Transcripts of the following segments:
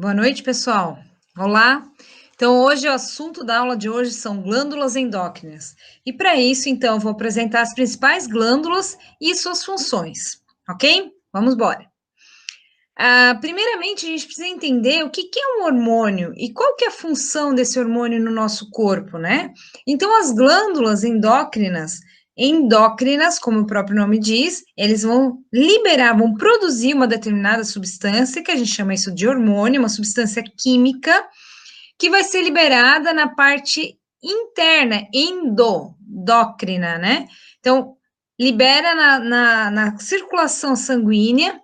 Boa noite, pessoal. Olá. Então, hoje o assunto da aula de hoje são glândulas endócrinas. E para isso, então, vou apresentar as principais glândulas e suas funções, ok? Vamos embora. Primeiramente, a gente precisa entender o que é um hormônio e qual que é a função desse hormônio no nosso corpo, né? Então, as glândulas endócrinas, como o próprio nome diz, eles vão liberar, vão produzir uma determinada substância, que a gente chama isso de hormônio, uma substância química, que vai ser liberada na parte interna, endócrina, né? Então, libera na circulação sanguínea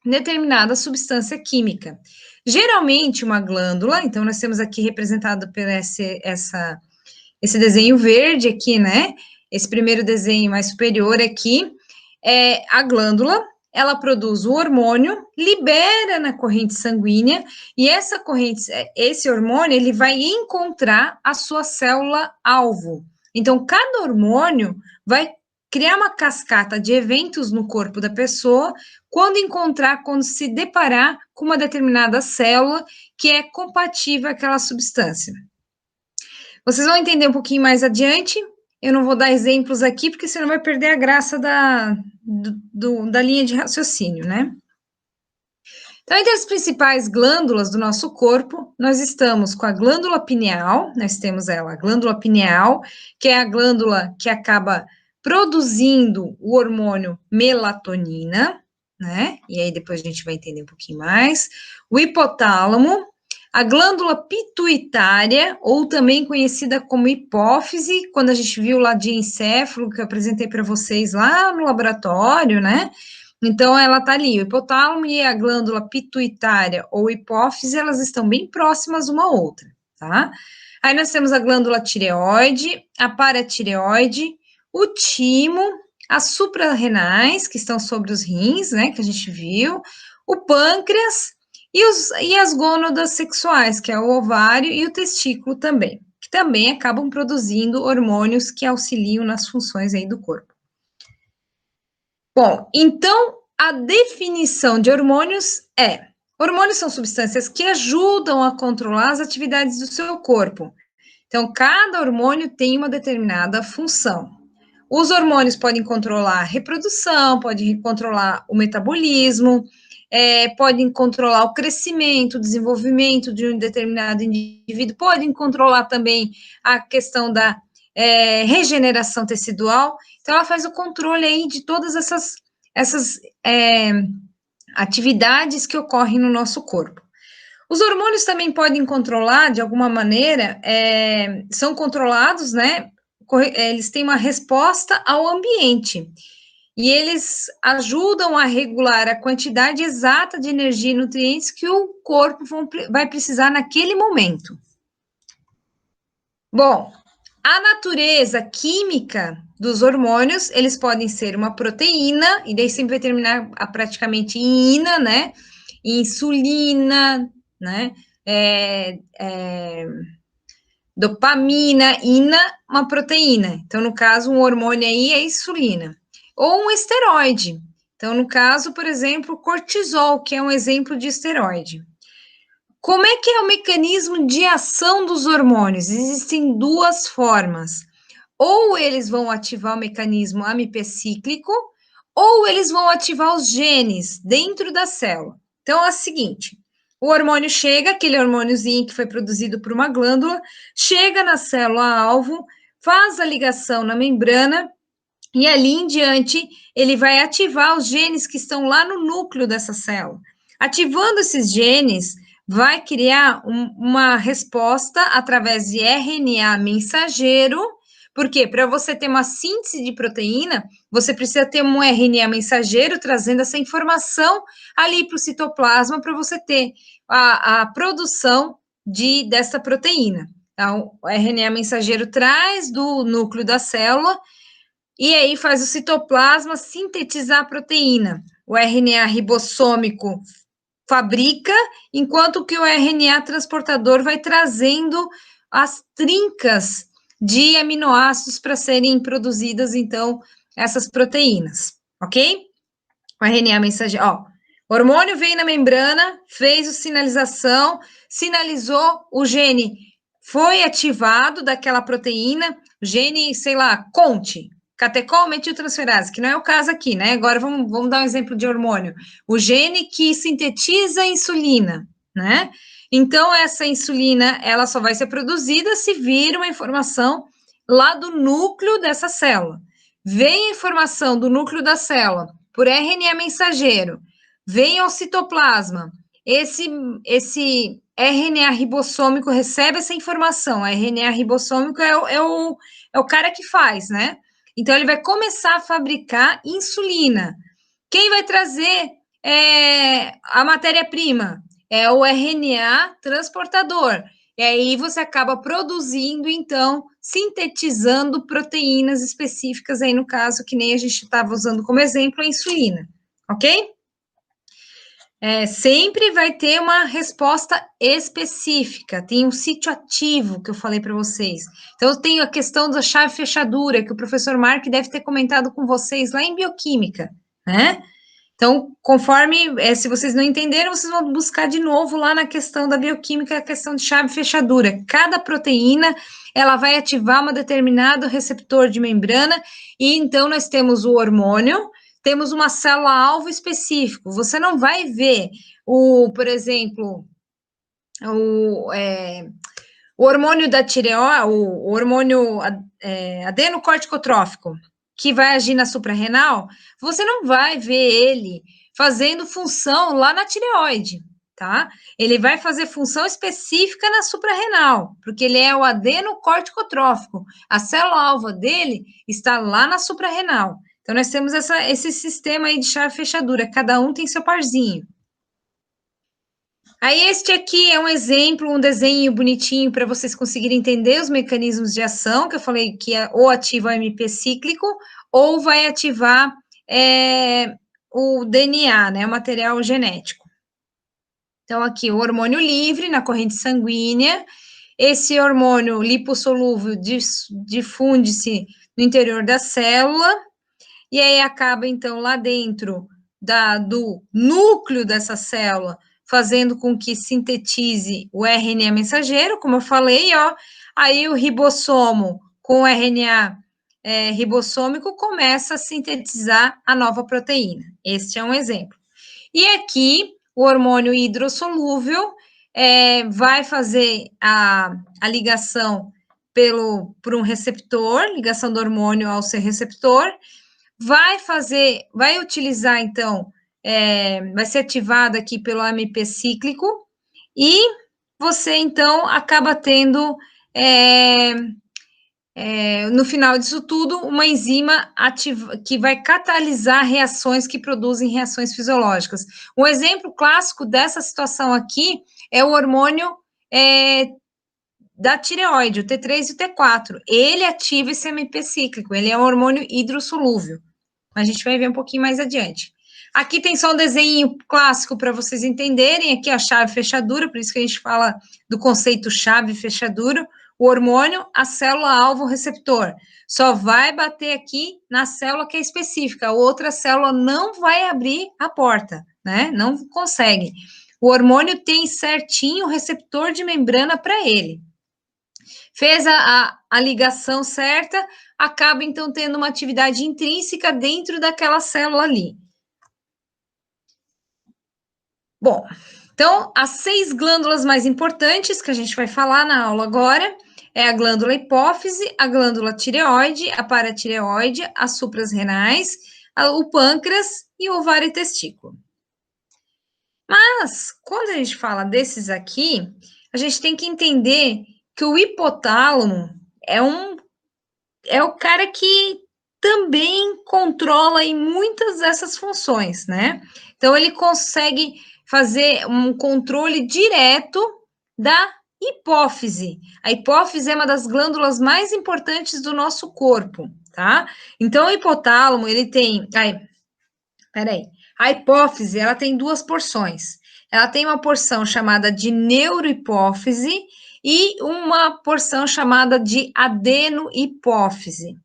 determinada substância química. Geralmente, uma glândula, então nós temos aqui representado por esse desenho verde aqui, né? Esse primeiro desenho mais superior aqui, é a glândula, ela produz o hormônio, libera na corrente sanguínea, e esse hormônio, ele vai encontrar a sua célula-alvo. Então, cada hormônio vai criar uma cascata de eventos no corpo da pessoa quando se deparar com uma determinada célula que é compatível àquela substância. Vocês vão entender um pouquinho mais adiante. Eu não vou dar exemplos aqui, porque senão vai perder a graça da linha de raciocínio, né? Então, entre as principais glândulas do nosso corpo, nós estamos com a glândula pineal, nós temos ela, a glândula pineal, que é a glândula que acaba produzindo o hormônio melatonina, né? E aí depois a gente vai entender um pouquinho mais. O hipotálamo, a glândula pituitária, ou também conhecida como hipófise, quando a gente viu lá de encéfalo, que eu apresentei para vocês lá no laboratório, né? Então, ela está ali, o hipotálamo e a glândula pituitária ou hipófise, elas estão bem próximas uma à outra, tá? Aí nós temos a glândula tireoide, a paratireoide, o timo, as suprarrenais, que estão sobre os rins, né, que a gente viu, o pâncreas e as gônadas sexuais, que é o ovário e o testículo também, que também acabam produzindo hormônios que auxiliam nas funções aí do corpo. Bom, então, a definição de hormônios é: hormônios são substâncias que ajudam a controlar as atividades do seu corpo. Então, cada hormônio tem uma determinada função. Os hormônios podem controlar a reprodução, podem controlar o metabolismo, podem controlar o crescimento, o desenvolvimento de um determinado indivíduo, podem controlar também a questão da regeneração tecidual. Então, ela faz o controle aí de todas essas atividades que ocorrem no nosso corpo. Os hormônios também podem controlar, de alguma maneira, são controlados, né? Eles têm uma resposta ao ambiente. E eles ajudam a regular a quantidade exata de energia e nutrientes que o corpo vai precisar naquele momento. Bom, a natureza química dos hormônios, eles podem ser uma proteína, e daí sempre vai terminar praticamente em ina, né? Insulina, né? Dopamina, ina, uma proteína. Então, no caso, um hormônio aí é insulina. Ou um esteroide. Então, no caso, por exemplo, cortisol, que é um exemplo de esteroide. Como é que é o mecanismo de ação dos hormônios? Existem duas formas. Ou eles vão ativar o mecanismo amipecíclico, ou eles vão ativar os genes dentro da célula. Então, é o seguinte: o hormônio chega, aquele hormôniozinho que foi produzido por uma glândula, chega na célula-alvo, faz a ligação na membrana, e ali em diante ele vai ativar os genes que estão lá no núcleo dessa célula. Ativando esses genes, vai criar uma resposta através de RNA mensageiro. Por quê? Para você ter uma síntese de proteína, você precisa ter um RNA mensageiro trazendo essa informação ali para o citoplasma para você ter a produção dessa proteína. Então, o RNA mensageiro traz do núcleo da célula e aí faz o citoplasma sintetizar a proteína. O RNA ribossômico fabrica, enquanto que o RNA transportador vai trazendo as trincas de aminoácidos para serem produzidas, então, essas proteínas, ok? O RNA mensageiro, O hormônio veio na membrana, fez a sinalização, sinalizou o gene, foi ativado daquela proteína, gene, sei lá, CONT, catecol metiltransferase, que não é o caso aqui, né? Agora vamos dar um exemplo de hormônio. O gene que sintetiza a insulina, né? Então, essa insulina, ela só vai ser produzida se vir uma informação lá do núcleo dessa célula. Vem a informação do núcleo da célula por RNA mensageiro, vem ao citoplasma, esse RNA ribossômico recebe essa informação, o RNA ribossômico é o cara que faz, né? Então, ele vai começar a fabricar insulina. Quem vai trazer a matéria-prima? É o RNA transportador. E aí você acaba produzindo, então, sintetizando proteínas específicas, aí no caso, que nem a gente estava usando como exemplo, a insulina, ok? Sempre vai ter uma resposta específica, tem um sítio ativo que eu falei para vocês. Então, tem a questão da chave fechadura, que o professor Mark deve ter comentado com vocês lá em bioquímica, né? Então, conforme, se vocês não entenderam, vocês vão buscar de novo lá na questão da bioquímica, a questão de chave fechadura. Cada proteína, ela vai ativar um determinado receptor de membrana, e então nós temos o hormônio, temos uma célula-alvo específico. Você não vai ver, por exemplo, o hormônio da tireoide, o hormônio adenocorticotrófico, que vai agir na suprarrenal, você não vai ver ele fazendo função lá na tireoide, tá? Ele vai fazer função específica na suprarrenal, porque ele é o adenocorticotrófico. A célula-alvo dele está lá na suprarrenal. Então, nós temos esse sistema aí de chave fechadura, cada um tem seu parzinho. Aí, este aqui é um exemplo, um desenho bonitinho para vocês conseguirem entender os mecanismos de ação, que eu falei que ou ativa o AMP cíclico, ou vai ativar o DNA, né, o material genético. Então, aqui, o hormônio livre na corrente sanguínea, esse hormônio lipossolúvel difunde-se no interior da célula, e aí acaba, então, lá dentro do núcleo dessa célula, fazendo com que sintetize o RNA mensageiro, como eu falei, ó, aí o ribossomo com o RNA ribossômico começa a sintetizar a nova proteína. Este é um exemplo. E aqui, o hormônio hidrossolúvel vai fazer a ligação por um receptor, ligação do hormônio ao seu receptor, vai utilizar, então, vai ser ativado aqui pelo AMP cíclico, e você, então, acaba tendo, no final disso tudo, uma enzima ativa, que vai catalisar reações que produzem reações fisiológicas. Um exemplo clássico dessa situação aqui é o hormônio da tireoide, o T3 e o T4. Ele ativa esse AMP cíclico, ele é um hormônio hidrossolúvel. A gente vai ver um pouquinho mais adiante. Aqui tem só um desenho clássico para vocês entenderem. Aqui a chave fechadura, por isso que a gente fala do conceito chave fechadura. O hormônio, a célula-alvo receptor. Só vai bater aqui na célula que é específica. A outra célula não vai abrir a porta, né? Não consegue. O hormônio tem certinho o receptor de membrana para ele. Fez a ligação certa, acaba, então, tendo uma atividade intrínseca dentro daquela célula ali. Bom, então, as 6 glândulas mais importantes que a gente vai falar na aula agora é a glândula hipófise, a glândula tireoide, a paratireoide, as suprarrenais, o pâncreas e o ovário e testículo. Mas, quando a gente fala desses aqui, a gente tem que entender que o hipotálamo é o cara que também controla em muitas dessas funções, né? Então, ele consegue fazer um controle direto da hipófise. A hipófise é uma das glândulas mais importantes do nosso corpo, tá? Então, o hipotálamo, ele tem... A hipófise, ela tem 2 porções. Ela tem uma porção chamada de neurohipófise e uma porção chamada de adenohipófise.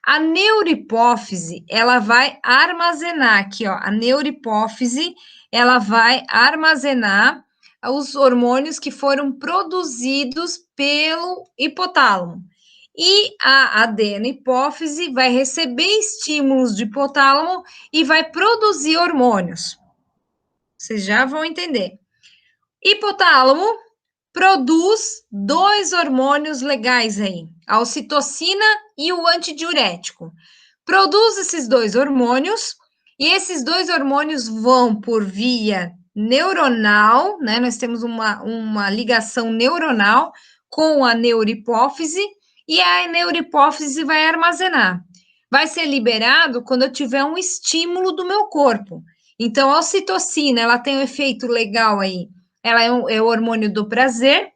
A neurohipófise, ela vai armazenar aqui, ó, a neurohipófise, ela vai armazenar os hormônios que foram produzidos pelo hipotálamo. E a adenohipófise vai receber estímulos do hipotálamo e vai produzir hormônios. Vocês já vão entender. Hipotálamo produz dois hormônios legais aí, a ocitocina e o antidiurético. Produz esses dois hormônios e esses dois hormônios vão por via neuronal, né? Nós temos uma ligação neuronal com a neurohipófise e a neurohipófise vai armazenar. Vai ser liberado quando eu tiver um estímulo do meu corpo. Então, a ocitocina, ela tem um efeito legal aí. Ela é o hormônio do prazer,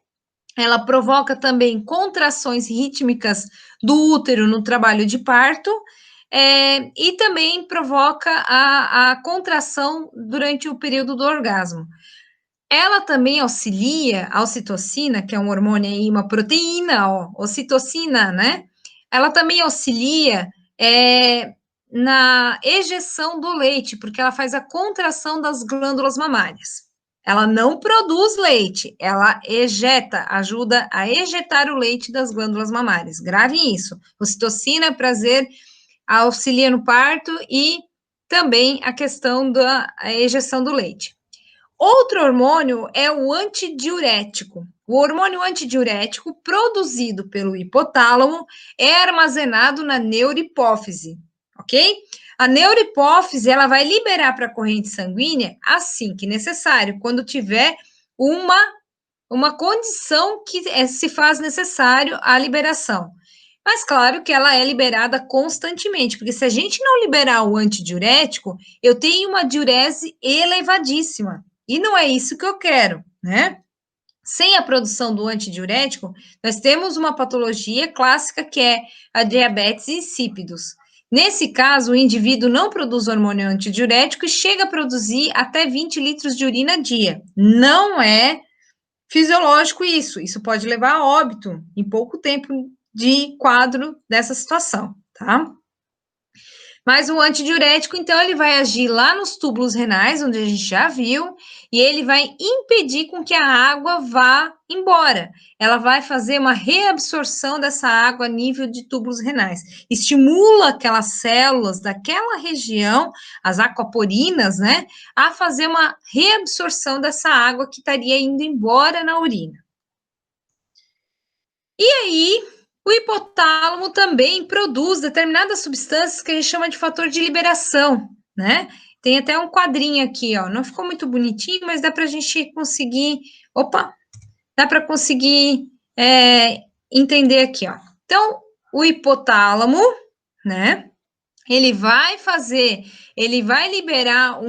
ela provoca também contrações rítmicas do útero no trabalho de parto, e também provoca a contração durante o período do orgasmo. Ela também auxilia a ocitocina, que é um hormônio aí, uma proteína, ó, ocitocina, né? Ela também auxilia na ejeção do leite, porque ela faz a contração das glândulas mamárias. Ela não produz leite, ela ejeta, ajuda a ejetar o leite das glândulas mamárias. Gravem isso. Ocitocina, prazer, auxilia no parto e também a questão da ejeção do leite. Outro hormônio é o antidiurético. O hormônio antidiurético, produzido pelo hipotálamo, é armazenado na neurohipófise, ok? A neurohipófise, ela vai liberar para a corrente sanguínea assim que necessário, quando tiver uma condição que se faz necessário a liberação. Mas claro que ela é liberada constantemente, porque se a gente não liberar o antidiurético, eu tenho uma diurese elevadíssima. E não é isso que eu quero, né? Sem a produção do antidiurético, nós temos uma patologia clássica que é a diabetes insípidos. Nesse caso, o indivíduo não produz hormônio antidiurético e chega a produzir até 20 litros de urina a dia. Não é fisiológico isso. Isso pode levar a óbito em pouco tempo de quadro dessa situação, tá? Mas o antidiurético, então, ele vai agir lá nos túbulos renais, onde a gente já viu, e ele vai impedir com que a água vá embora. Ela vai fazer uma reabsorção dessa água a nível de túbulos renais. Estimula aquelas células daquela região, as aquaporinas, né, a fazer uma reabsorção dessa água que estaria indo embora na urina. E aí, o hipotálamo também produz determinadas substâncias que a gente chama de fator de liberação, né? Tem até um quadrinho aqui, ó. Não ficou muito bonitinho, mas dá para a gente conseguir. Opa! Dá para conseguir entender aqui, ó. Então, o hipotálamo, né? Ele vai liberar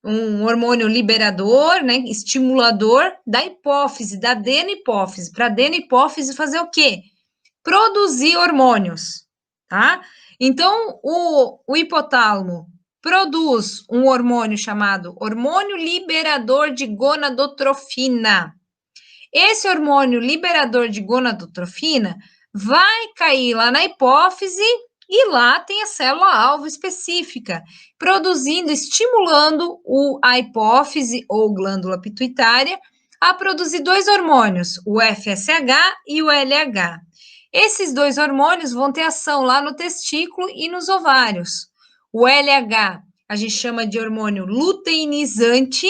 um hormônio liberador, né, estimulador da hipófise, da adenohipófise, para a adenohipófise fazer o quê? Produzir hormônios, tá? Então, o hipotálamo produz um hormônio chamado hormônio liberador de gonadotrofina. Esse hormônio liberador de gonadotrofina vai cair lá na hipófise e lá tem a célula-alvo específica, produzindo, estimulando a hipófise ou glândula pituitária a produzir dois hormônios, o FSH e o LH. Esses dois hormônios vão ter ação lá no testículo e nos ovários. O LH a gente chama de hormônio luteinizante.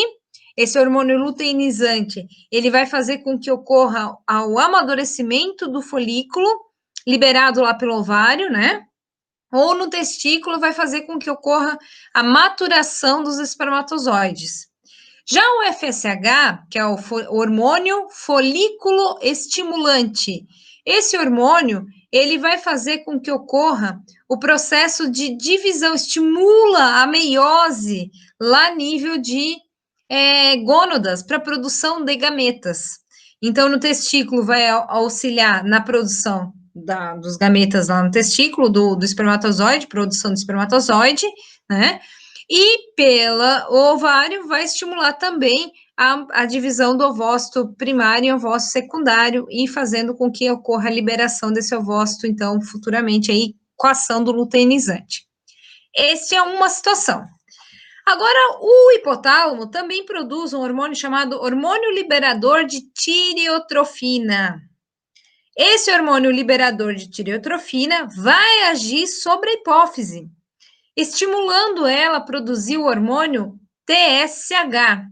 Esse hormônio luteinizante, ele vai fazer com que ocorra o amadurecimento do folículo, liberado lá pelo ovário, né? Ou no testículo, vai fazer com que ocorra a maturação dos espermatozoides. Já o FSH, que é o hormônio folículo estimulante, esse hormônio, ele vai fazer com que ocorra o processo de divisão, estimula a meiose lá a nível de gônadas para produção de gametas. Então, no testículo vai auxiliar na produção dos gametas lá no testículo, do espermatozoide, produção do espermatozoide, né? E pela ovário vai estimular também a divisão do ovócito primário e ovócito secundário e fazendo com que ocorra a liberação desse ovócito, então, futuramente aí com a ação do luteinizante. Essa é uma situação. Agora, o hipotálamo também produz um hormônio chamado hormônio liberador de tireotrofina. Esse hormônio liberador de tireotrofina vai agir sobre a hipófise, estimulando ela a produzir o hormônio TSH,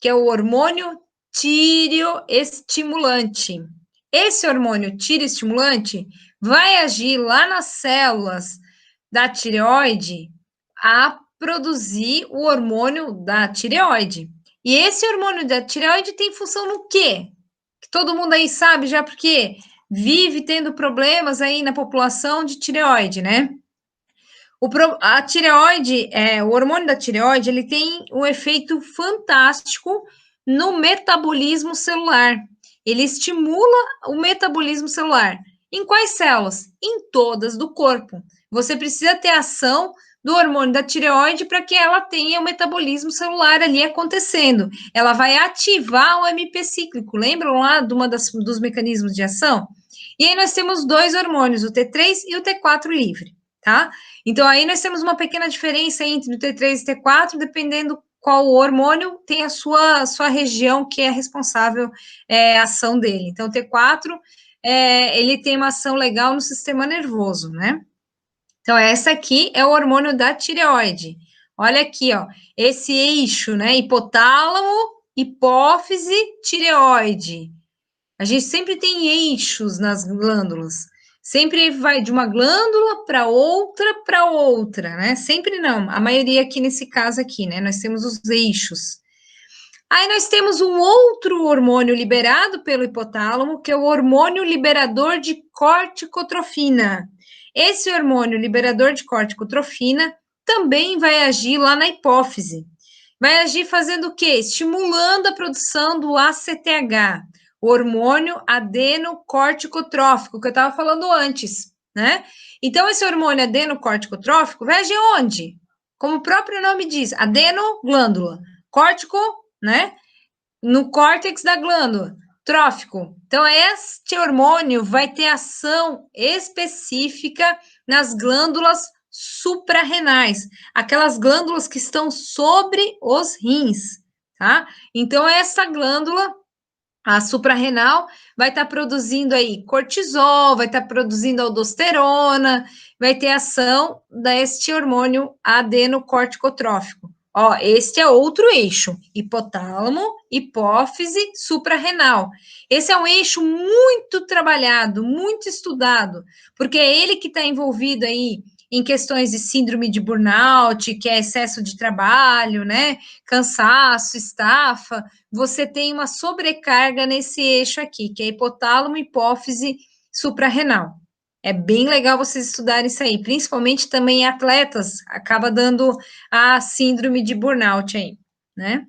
que é o hormônio tireoestimulante. Esse hormônio tireoestimulante vai agir lá nas células da tireoide a produzir o hormônio da tireoide. E esse hormônio da tireoide tem função no quê? Que todo mundo aí sabe já, porque vive tendo problemas aí na população de tireoide, né? A tireoide, o hormônio da tireoide, ele tem um efeito fantástico no metabolismo celular. Ele estimula o metabolismo celular. Em quais células? Em todas do corpo. Você precisa ter ação do hormônio da tireoide para que ela tenha o metabolismo celular ali acontecendo. Ela vai ativar o MP cíclico. Lembram lá de dos mecanismos de ação? E aí nós temos dois hormônios, o T3 e o T4 livre, tá? Então, aí nós temos uma pequena diferença entre o T3 e o T4, dependendo qual hormônio tem a sua região que é responsável a ação dele. Então, o T4, ele tem uma ação legal no sistema nervoso, né? Então, essa aqui é o hormônio da tireoide. Olha aqui, ó, esse eixo, né? Hipotálamo, hipófise, tireoide. A gente sempre tem eixos nas glândulas. Sempre vai de uma glândula para outra, né? Sempre não. A maioria aqui nesse caso aqui, né? Nós temos os eixos. Aí nós temos um outro hormônio liberado pelo hipotálamo, que é o hormônio liberador de corticotrofina. Esse hormônio liberador de corticotrofina também vai agir lá na hipófise. Vai agir fazendo o quê? Estimulando a produção do ACTH, o hormônio adenocorticotrófico, que eu estava falando antes, né? Então, esse hormônio adenocorticotrófico vai agir onde? Como o próprio nome diz, adenoglândula, córtico, né? No córtex da glândula, trófico. Então, este hormônio vai ter ação específica nas glândulas suprarrenais, aquelas glândulas que estão sobre os rins, tá? Então, essa glândula, a suprarrenal, vai estar produzindo aí cortisol, vai estar produzindo aldosterona, vai ter ação deste hormônio adenocorticotrófico. Ó, este é outro eixo, hipotálamo, hipófise, suprarrenal. Esse é um eixo muito trabalhado, muito estudado, porque é ele que está envolvido aí em questões de síndrome de burnout, que é excesso de trabalho, né? Cansaço, estafa. Você tem uma sobrecarga nesse eixo aqui, que é hipotálamo, hipófise, suprarrenal. É bem legal vocês estudarem isso aí, principalmente também em atletas, acaba dando a síndrome de burnout aí, né?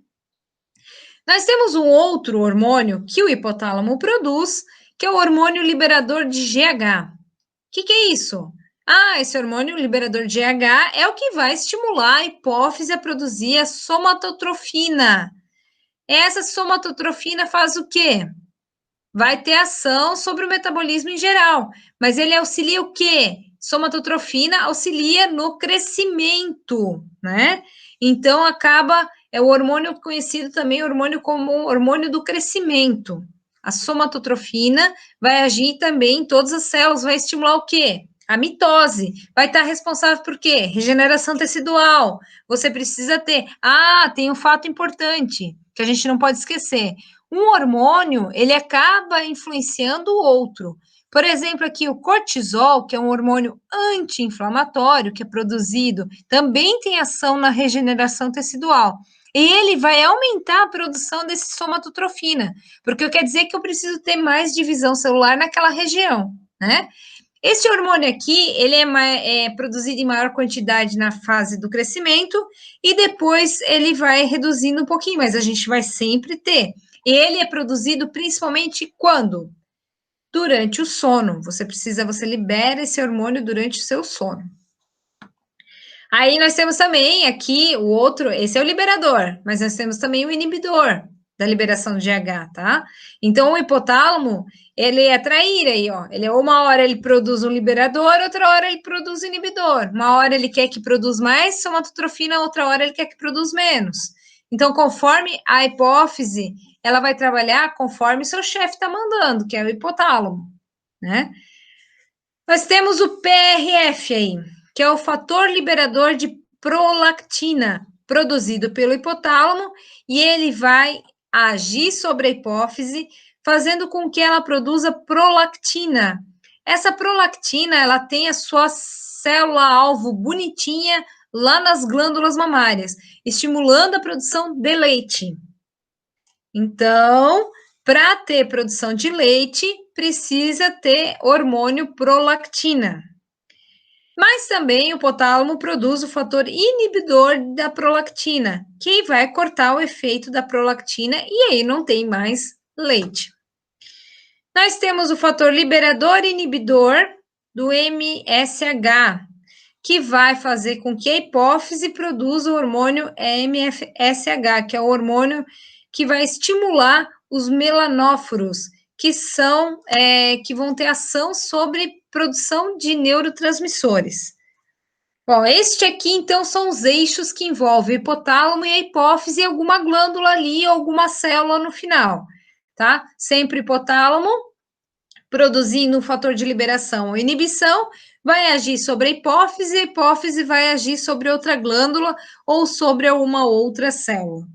Nós temos um outro hormônio que o hipotálamo produz, que é o hormônio liberador de GH. O que é isso? Ah, esse hormônio liberador de GH é o que vai estimular a hipófise a produzir a somatotrofina. Essa somatotrofina faz o quê? Vai ter ação sobre o metabolismo em geral, mas ele auxilia o quê? Somatotrofina auxilia no crescimento, né? Então acaba, é o hormônio conhecido também, hormônio como hormônio do crescimento. A somatotrofina vai agir também em todas as células, vai estimular o quê? A mitose. Vai estar responsável por quê? Regeneração tecidual. Você precisa ter. Ah, tem um fato importante que a gente não pode esquecer. Um hormônio, ele acaba influenciando o outro. Por exemplo, aqui o cortisol, que é um hormônio anti-inflamatório, que é produzido, também tem ação na regeneração tecidual. E ele vai aumentar a produção desse somatotrofina, porque quer dizer que eu preciso ter mais divisão celular naquela região, né? Esse hormônio aqui, ele é produzido em maior quantidade na fase do crescimento e depois ele vai reduzindo um pouquinho, mas a gente vai sempre ter. Ele é produzido principalmente quando? Durante o sono. Você libera esse hormônio durante o seu sono. Aí nós temos também aqui o outro, esse é o liberador, mas nós temos também o inibidor, da liberação de GH, tá? Então, o hipotálamo, ele é traíra aí, ó. Ele, uma hora ele produz um liberador, outra hora ele produz inibidor. Uma hora ele quer que produza mais somatotrofina, outra hora ele quer que produza menos. Então, conforme a hipófise, ela vai trabalhar conforme seu chefe está mandando, que é o hipotálamo, né? Nós temos o PRF aí, que é o fator liberador de prolactina, produzido pelo hipotálamo, e ele vai agir sobre a hipófise, fazendo com que ela produza prolactina. Essa prolactina, ela tem a sua célula-alvo bonitinha lá nas glândulas mamárias, estimulando a produção de leite. Então, para ter produção de leite, precisa ter hormônio prolactina. Mas também o hipotálamo produz o fator inibidor da prolactina, que vai cortar o efeito da prolactina e aí não tem mais leite. Nós temos o fator liberador e inibidor do MSH, que vai fazer com que a hipófise produza o hormônio MSH, que é o hormônio que vai estimular os melanóforos, que vão ter ação sobre produção de neurotransmissores. Bom, este aqui, então, são os eixos que envolvem o hipotálamo e a hipófise e alguma glândula ali, alguma célula no final, tá? Sempre hipotálamo, produzindo um fator de liberação ou inibição, vai agir sobre a hipófise vai agir sobre outra glândula ou sobre uma outra célula.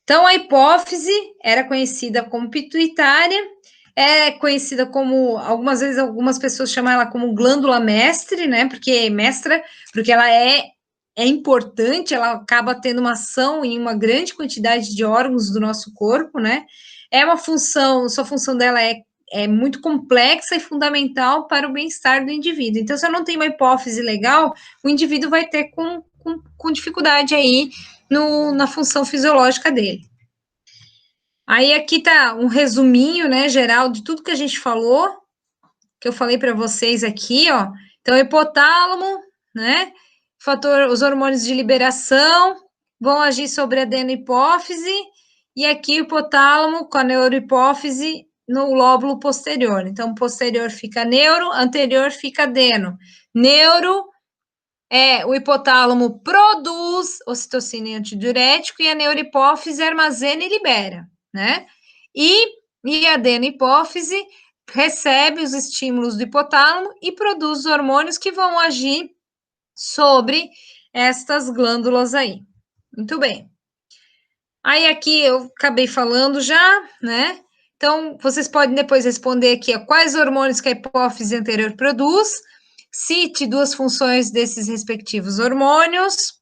Então, a hipófise era conhecida como pituitária, é conhecida como, algumas vezes, algumas pessoas chamam ela como glândula mestre, né, porque ela é importante, ela acaba tendo uma ação em uma grande quantidade de órgãos do nosso corpo, né, sua função dela é muito complexa e fundamental para o bem-estar do indivíduo. Então, se eu não tenho uma hipófise legal, o indivíduo vai ter com dificuldade aí na função fisiológica dele. Aí aqui tá um resuminho, né, geral de tudo que a gente falou, que eu falei para vocês aqui, ó. Então, hipotálamo, né, os hormônios de liberação vão agir sobre a adenohipófise, e aqui o hipotálamo com a neurohipófise no lóbulo posterior. Então, posterior fica neuro, anterior fica adeno. Neuro o hipotálamo produz ocitocina e antidiurético e a neurohipófise armazena e libera, né? E a adenohipófise recebe os estímulos do hipotálamo e produz hormônios que vão agir sobre estas glândulas aí. Muito bem. Aí aqui eu acabei falando já, né? Então, vocês podem depois responder aqui quais hormônios que a hipófise anterior produz. Cite duas funções desses respectivos hormônios.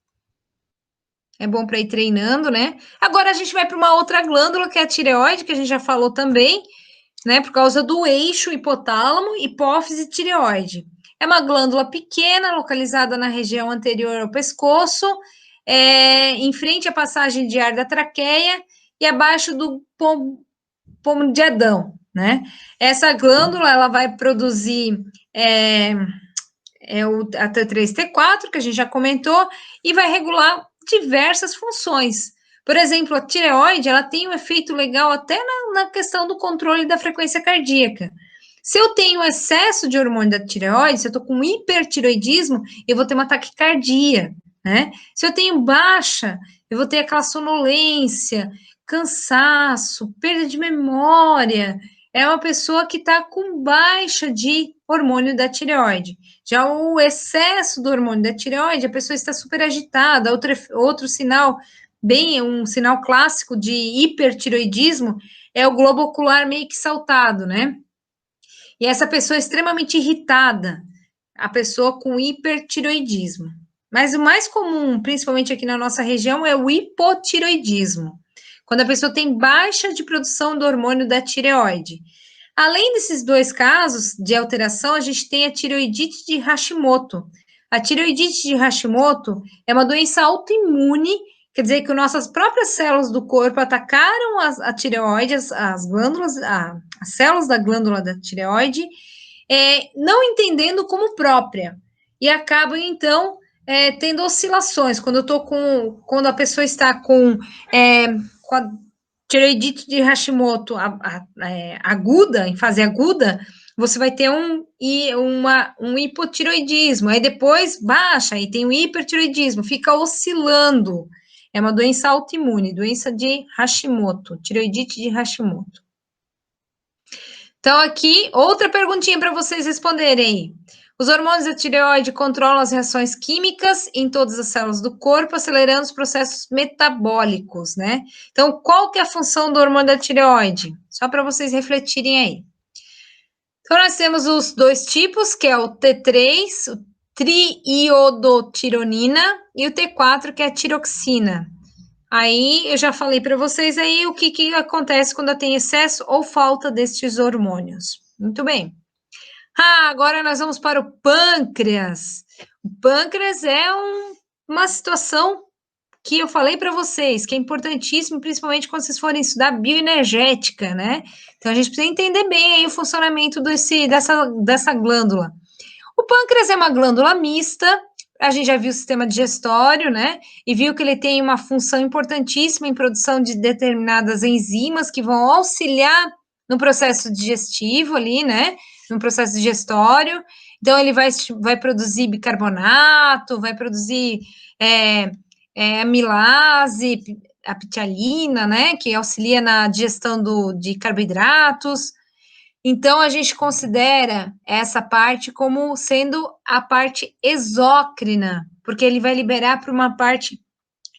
É bom para ir treinando, né? Agora a gente vai para uma outra glândula, que é a tireoide, que a gente já falou também, né? Por causa do eixo hipotálamo, hipófise, tireoide. É uma glândula pequena, localizada na região anterior ao pescoço, em frente à passagem de ar da traqueia e abaixo do pomo de Adão, né? Essa glândula, ela vai produzir a T3, T4, que a gente já comentou, e vai regular diversas funções. Por exemplo, a tireoide, ela tem um efeito legal até na questão do controle da frequência cardíaca. Se eu tenho excesso de hormônio da tireoide, se eu estou com hipertireoidismo, eu vou ter uma taquicardia, né? Se eu tenho baixa, eu vou ter aquela sonolência, cansaço, perda de memória. É uma pessoa que está com baixa de hormônio da tireoide. Já o excesso do hormônio da tireoide, a pessoa está super agitada. Outro sinal, um sinal clássico de hipertireoidismo, é o globo ocular meio que saltado, né? E essa pessoa é extremamente irritada, a pessoa com hipertireoidismo. Mas o mais comum, principalmente aqui na nossa região, é o hipotireoidismo, quando a pessoa tem baixa de produção do hormônio da tireoide. Além desses dois casos de alteração, a gente tem a tireoidite de Hashimoto. A tireoidite de Hashimoto é uma doença autoimune, quer dizer que nossas próprias células do corpo atacaram a tireoide, as glândulas, as células da glândula da tireoide, não entendendo como própria. E acabam, então, tendo oscilações. Quando a pessoa está com Tireoidite de Hashimoto aguda, em fase aguda, você vai ter um hipotiroidismo, aí depois baixa, aí tem o hipertiroidismo, fica oscilando. É uma doença autoimune, doença de Hashimoto, tireoidite de Hashimoto. Então, aqui, outra perguntinha para vocês responderem. Os hormônios da tireoide controlam as reações químicas em todas as células do corpo, acelerando os processos metabólicos, né? Então, qual que é a função do hormônio da tireoide? Só para vocês refletirem aí. Então, nós temos os dois tipos, que é o T3, o triiodotironina, e o T4, que é a tiroxina. Aí, eu já falei para vocês aí o que acontece quando tem excesso ou falta destes hormônios. Muito bem. Agora nós vamos para o pâncreas. O pâncreas é uma situação que eu falei para vocês, que é importantíssimo, principalmente quando vocês forem estudar bioenergética, né? Então, a gente precisa entender bem aí o funcionamento dessa glândula. O pâncreas é uma glândula mista, a gente já viu o sistema digestório, né? E viu que ele tem uma função importantíssima em produção de determinadas enzimas que vão auxiliar no processo digestivo ali, né? No processo digestório. Então, ele vai produzir bicarbonato, vai produzir amilase, a ptialina, né? Que auxilia na digestão de carboidratos. Então, a gente considera essa parte como sendo a parte exócrina, porque ele vai liberar para uma parte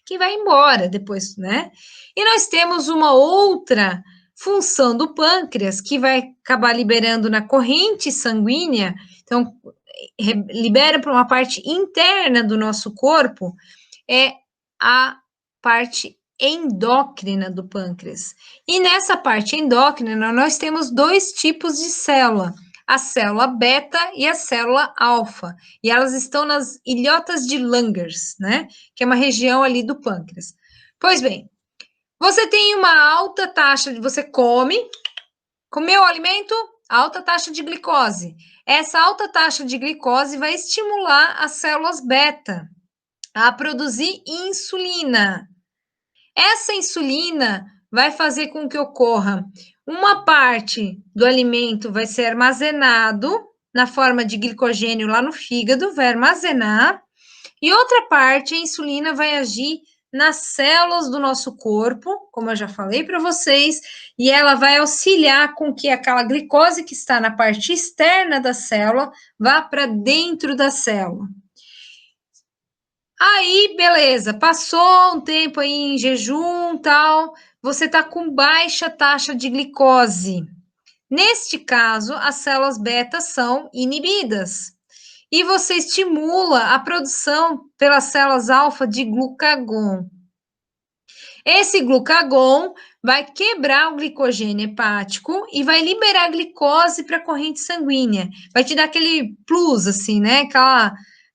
que vai embora depois, né? E nós temos uma outra função do pâncreas que vai acabar liberando na corrente sanguínea, então, libera para uma parte interna do nosso corpo, é a parte endócrina do pâncreas. E nessa parte endócrina, nós temos dois tipos de célula, a célula beta e a célula alfa, e elas estão nas ilhotas de Langers, né, que é uma região ali do pâncreas. Pois bem, você tem uma alta taxa de, você comeu o alimento, alta taxa de glicose. Essa alta taxa de glicose vai estimular as células beta a produzir insulina. Essa insulina vai fazer com que ocorra uma parte do alimento vai ser armazenado na forma de glicogênio lá no fígado, vai armazenar, e outra parte, a insulina vai agir nas células do nosso corpo, como eu já falei para vocês, e ela vai auxiliar com que aquela glicose que está na parte externa da célula vá para dentro da célula. Aí, beleza, passou um tempo aí em jejum, tal, você tá com baixa taxa de glicose. Neste caso, as células beta são inibidas. E você estimula a produção pelas células alfa de glucagon. Esse glucagon vai quebrar o glicogênio hepático e vai liberar a glicose para a corrente sanguínea. Vai te dar aquele plus, assim, né?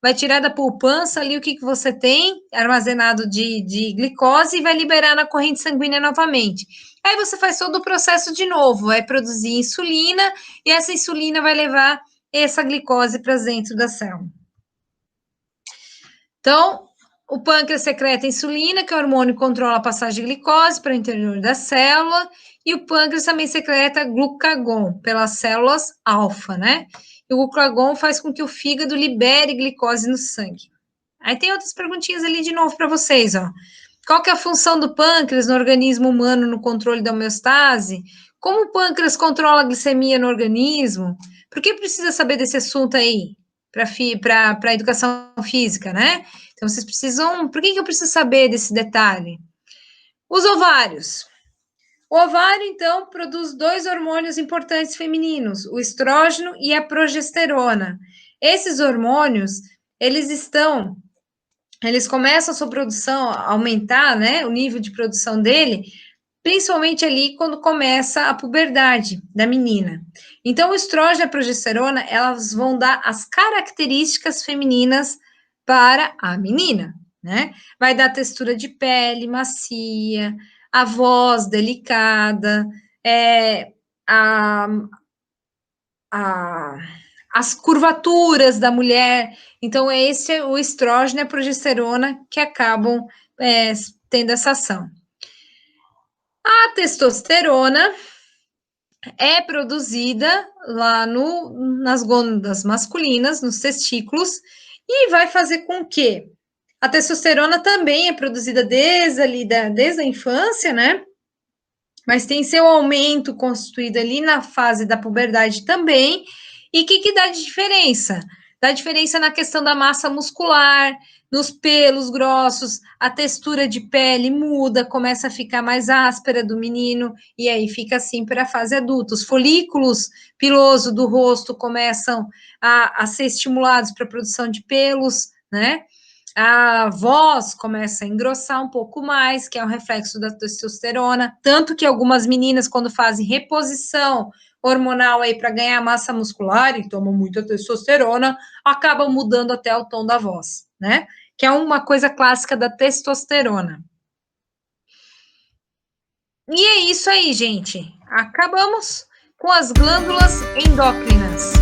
Vai tirar da poupança ali o que você tem armazenado de glicose e vai liberar na corrente sanguínea novamente. Aí você faz todo o processo de novo, vai produzir insulina e essa insulina vai levar essa glicose para dentro da célula. Então, o pâncreas secreta insulina, que é o hormônio que controla a passagem de glicose para o interior da célula, e o pâncreas também secreta glucagon pelas células alfa, né? E o glucagon faz com que o fígado libere glicose no sangue. Aí tem outras perguntinhas ali de novo para vocês, ó. Qual que é a função do pâncreas no organismo humano no controle da homeostase? Como o pâncreas controla a glicemia no organismo? Por que precisa saber desse assunto aí? Para a educação física, né? Então, vocês precisam. Por que eu preciso saber desse detalhe? Os ovários. O ovário, então, produz dois hormônios importantes femininos, o estrógeno e a progesterona. Esses hormônios, eles começam a sua produção a aumentar, né? O nível de produção dele, principalmente ali quando começa a puberdade da menina. Então, o estrógeno e a progesterona, elas vão dar as características femininas para a menina, né? Vai dar textura de pele macia, a voz delicada, as curvaturas da mulher. Então, esse é o estrógeno e a progesterona que acabam tendo essa ação. A testosterona é produzida lá nas gônadas masculinas, nos testículos, e vai fazer com que a testosterona também é produzida desde a infância, né? Mas tem seu aumento constituído ali na fase da puberdade também. E o que dá de diferença? Dá diferença na questão da massa muscular, nos pelos grossos, a textura de pele muda, começa a ficar mais áspera do menino, e aí fica assim para a fase adulta. Os folículos pilosos do rosto começam a ser estimulados para a produção de pelos, né? A voz começa a engrossar um pouco mais, que é um reflexo da testosterona, tanto que algumas meninas, quando fazem reposição hormonal aí para ganhar massa muscular e tomam muita testosterona, acabam mudando até o tom da voz, né? Que é uma coisa clássica da testosterona. E é isso aí, gente. Acabamos com as glândulas endócrinas.